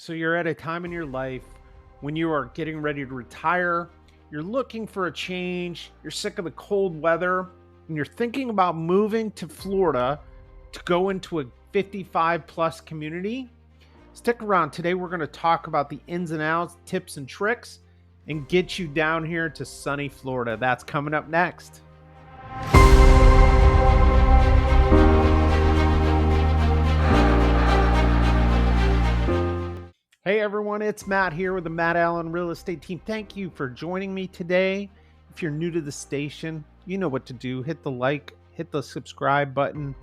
So you're at a time in your life when you are getting ready to retire, you're looking for a change, you're sick of the cold weather, and you're thinking about moving to Florida to go into a 55 plus community. Stick around. Today we're going to talk about the ins and outs, tips and tricks, and get you down here to sunny Florida. That's coming up next. Hey everyone, it's Matt here with the Matt Allen Real Estate Team. Thank you for joining me today. If you're new to the station, you know what to do. Hit the like, hit the subscribe button.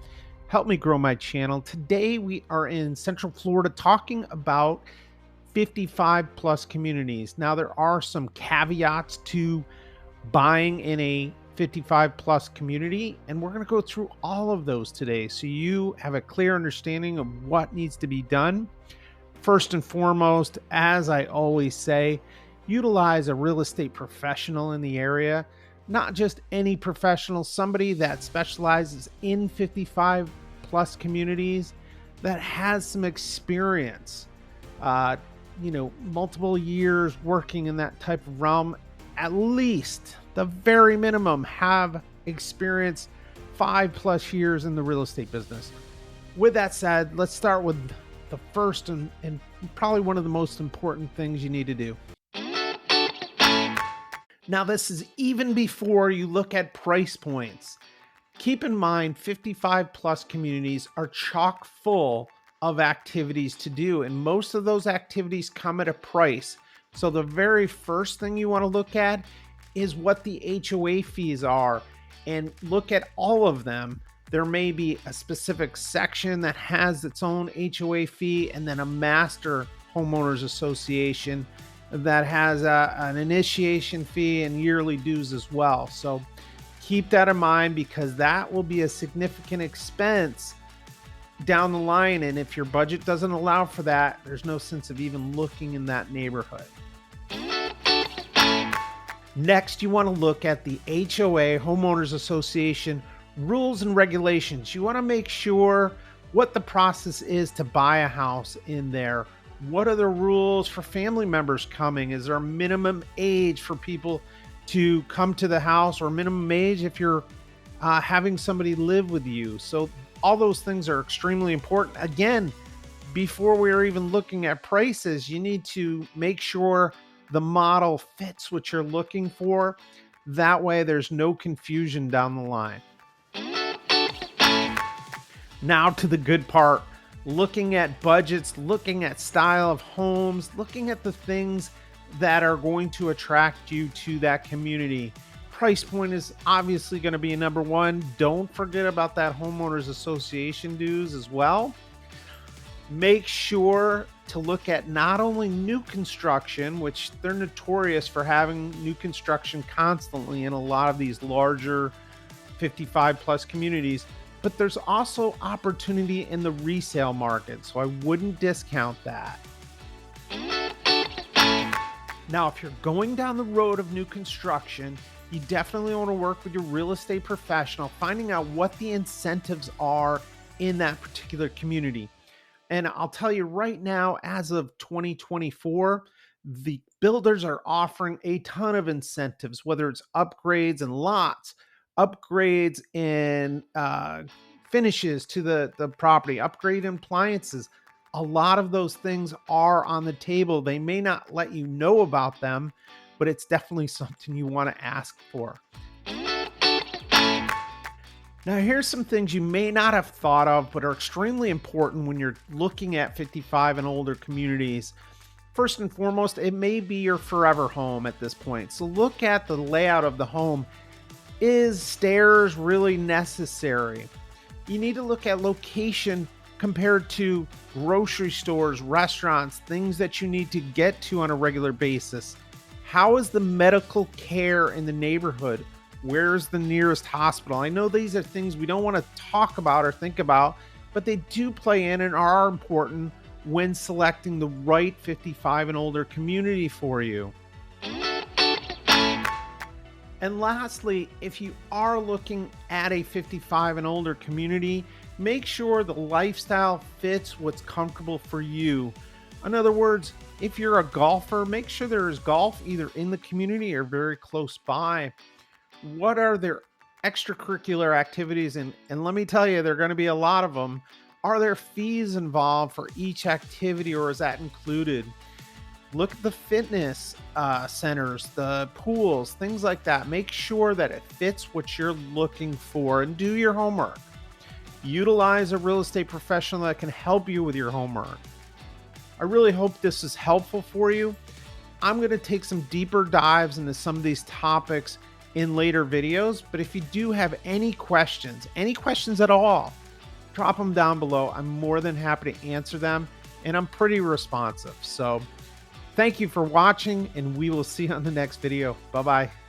Help me grow my channel. Today we are in Central Florida talking about 55 plus communities. Now there are some caveats to buying in a 55 plus community, and we're going to go through all of those today so you have a clear understanding of what needs to be done. First and foremost, as I always say, utilize a real estate professional in the area, not just any professional, somebody that specializes in 55 plus communities that has some experience, multiple years working in that type of realm, at least the very minimum have experience 5+ years in the real estate business. With that said, let's start with the first and probably one of the most important things you need to do. Now, this is even before you look at price points. Keep in mind, 55 plus communities are chock full of activities to do, and most of those activities come at a price. So the very first thing you want to look at is what the HOA fees are, and look at all of them. There may be a specific section that has its own HOA fee, and then a master homeowners association that has an initiation fee and yearly dues as well. So keep that in mind, because that will be a significant expense down the line. And if your budget doesn't allow for that, there's no sense of even looking in that neighborhood. Next, you want to look at the HOA, homeowners association, rules and regulations. You want to make sure what the process is to buy a house in there. What are the rules for family members coming? Is there a minimum age for people to come to the house, or minimum age if you're having somebody live with you? So all those things are extremely important. Again, before we're even looking at prices, you need to make sure the model fits what you're looking for. That way there's no confusion down the line. Now to the good part, looking at budgets, looking at style of homes, looking at the things that are going to attract you to that community. Price point is obviously going to be number one. Don't forget about that homeowners association dues as well. Make sure to look at not only new construction, which they're notorious for having new construction constantly in a lot of these larger 55 plus communities, but there's also opportunity in the resale market, so I wouldn't discount that. Now, if you're going down the road of new construction, you definitely want to work with your real estate professional, finding out what the incentives are in that particular community. And I'll tell you right now, as of 2024, the builders are offering a ton of incentives, whether it's upgrades and lots, upgrades in finishes to the property, upgrade in appliances. A lot of those things are on the table. They may not let you know about them, but it's definitely something you want to ask for. Now, here's some things you may not have thought of, but are extremely important when you're looking at 55 and older communities. First and foremost, it may be your forever home at this point. So look at the layout of the home. Is stairs really necessary? You need to look at location compared to grocery stores, restaurants, things that you need to get to on a regular basis. How is the medical care in the neighborhood? Where's the nearest hospital? I know these are things we don't want to talk about or think about, but they do play in and are important when selecting the right 55 and older community for you. And lastly, if you are looking at a 55 and older community, make sure the lifestyle fits what's comfortable for you. In other words, if you're a golfer, make sure there is golf either in the community or very close by. What are their extracurricular activities? And let me tell you, there are going to be a lot of them. Are there fees involved for each activity, or is that included? Look at the fitness centers, the pools, things like that. Make sure that it fits what you're looking for and do your homework. Utilize a real estate professional that can help you with your homework. I really hope this is helpful for you. I'm going to take some deeper dives into some of these topics in later videos, but if you do have any questions at all, drop them down below. I'm more than happy to answer them, and I'm pretty responsive. So thank you for watching, and we will see you on the next video. Bye-bye.